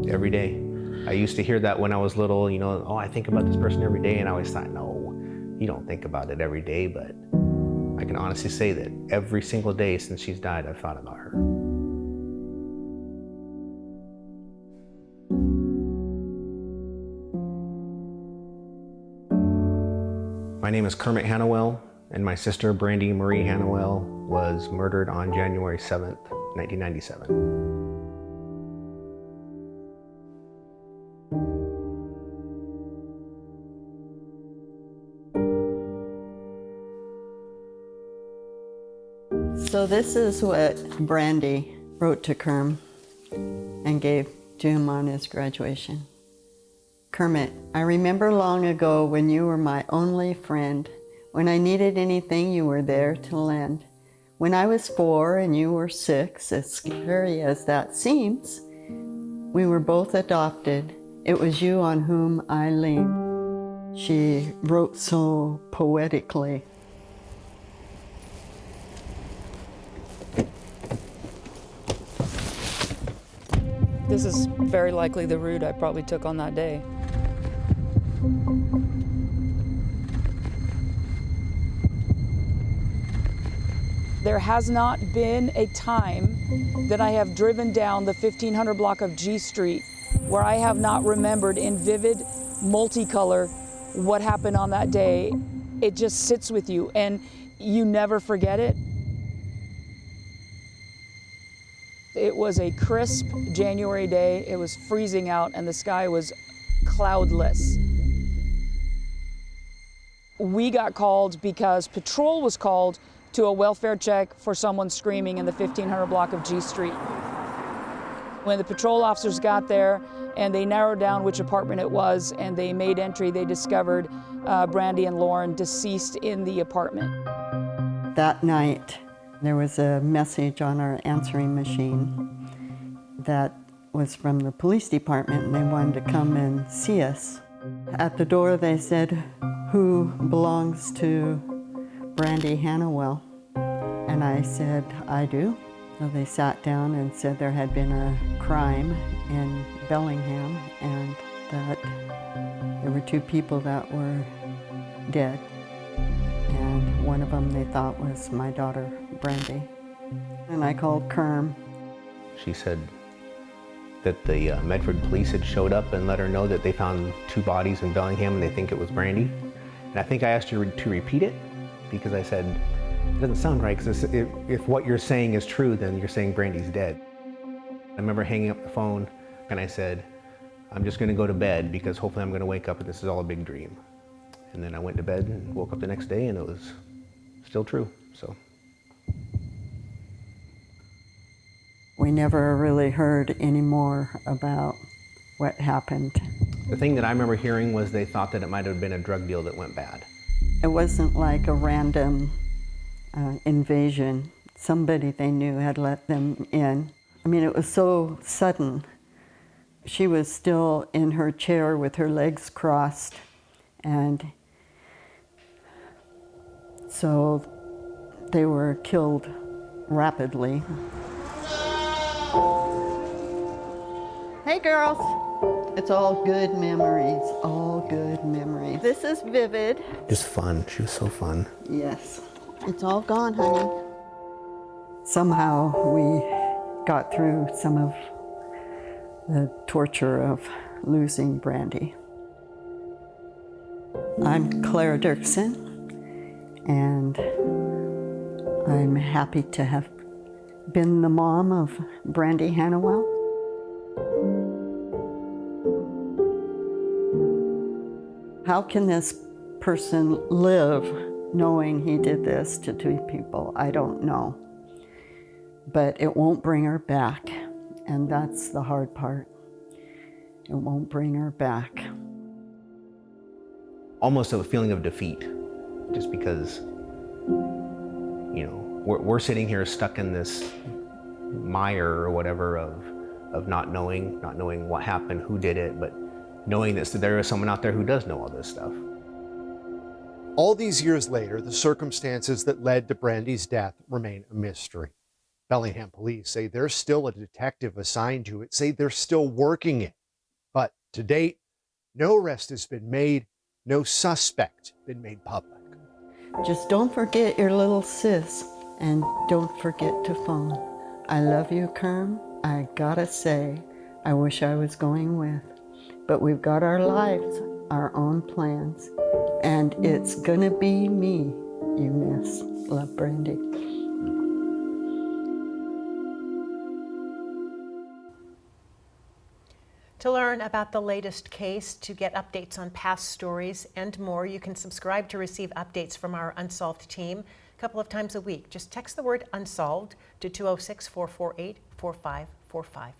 every day. I used to hear that when I was little, you know, oh, I think about this person every day, and I always thought, no, you don't think about it every day, but I can honestly say that every single day since she's died, I've thought about her. My name is Kermit Hanowell, and my sister, Brandi Marie Hanowell, was murdered on January 7th, 1997. So this is what Brandi wrote to Kerm and gave to him on his graduation. Kermit, I remember long ago when you were my only friend. When I needed anything, you were there to lend. When I was 4 and you were 6, as scary as that seems, we were both adopted. It was you on whom I leaned. She wrote so poetically. This is very likely the route I probably took on that day. There has not been a time that I have driven down the 1500 block of G Street where I have not remembered in vivid multicolor what happened on that day. It just sits with you and you never forget it. It was a crisp January day. It was freezing out and the sky was cloudless. We got called because patrol was called to a welfare check for someone screaming in the 1500 block of G Street. When the patrol officers got there and they narrowed down which apartment it was and they made entry, they discovered Brandi and Loran deceased in the apartment. That night, there was a message on our answering machine that was from the police department and they wanted to come and see us. At the door they said, "Who belongs to Brandi Hanowell?" And I said, "I do." So they sat down and said there had been a crime in Bellingham and that there were 2 people that were dead. And one of them they thought was my daughter, Brandi. And I called Kerm. She said that the Medford police had showed up and let her know that they found 2 bodies in Bellingham and they think it was Brandi. And I think I asked her to repeat it because I said, it doesn't sound right, because if what you're saying is true, then you're saying Brandi's dead. I remember hanging up the phone and I said, I'm just gonna go to bed because hopefully I'm gonna wake up and this is all a big dream. And then I went to bed and woke up the next day and it was still true, so. We never really heard any more about what happened. The thing that I remember hearing was they thought that it might have been a drug deal that went bad. It wasn't like a random invasion. Somebody they knew had let them in. I mean, it was so sudden. She was still in her chair with her legs crossed, and so they were killed rapidly. Hey girls, it's all good memories, all good memories. This is vivid. Just fun, she was so fun. Yes, it's all gone, honey. Somehow we got through some of the torture of losing Brandi. I'm Claire Dirksen, and I'm happy to have been the mom of Brandi Hanowell. How can this person live knowing he did this to 2 people? I don't know. But it won't bring her back, and that's the hard part. It won't bring her back. Almost a feeling of defeat, just because, you know, we're sitting here stuck in this mire or whatever of not knowing what happened, who did it, but knowing that there is someone out there who does know all this stuff. All these years later, the circumstances that led to Brandi's death remain a mystery. Bellingham police say there's still a detective assigned to it, say they're still working it. To date, no arrest has been made, no suspect been made public. Just don't forget your little sis, and don't forget to phone. I love you, Kerm. I gotta say, I wish I was going with. But we've got our lives, our own plans, and it's gonna be me you miss. Love, Brandi. To learn about the latest case, to get updates on past stories and more, you can subscribe to receive updates from our Unsolved team a couple of times a week. Just text the word Unsolved to 206-448-4545.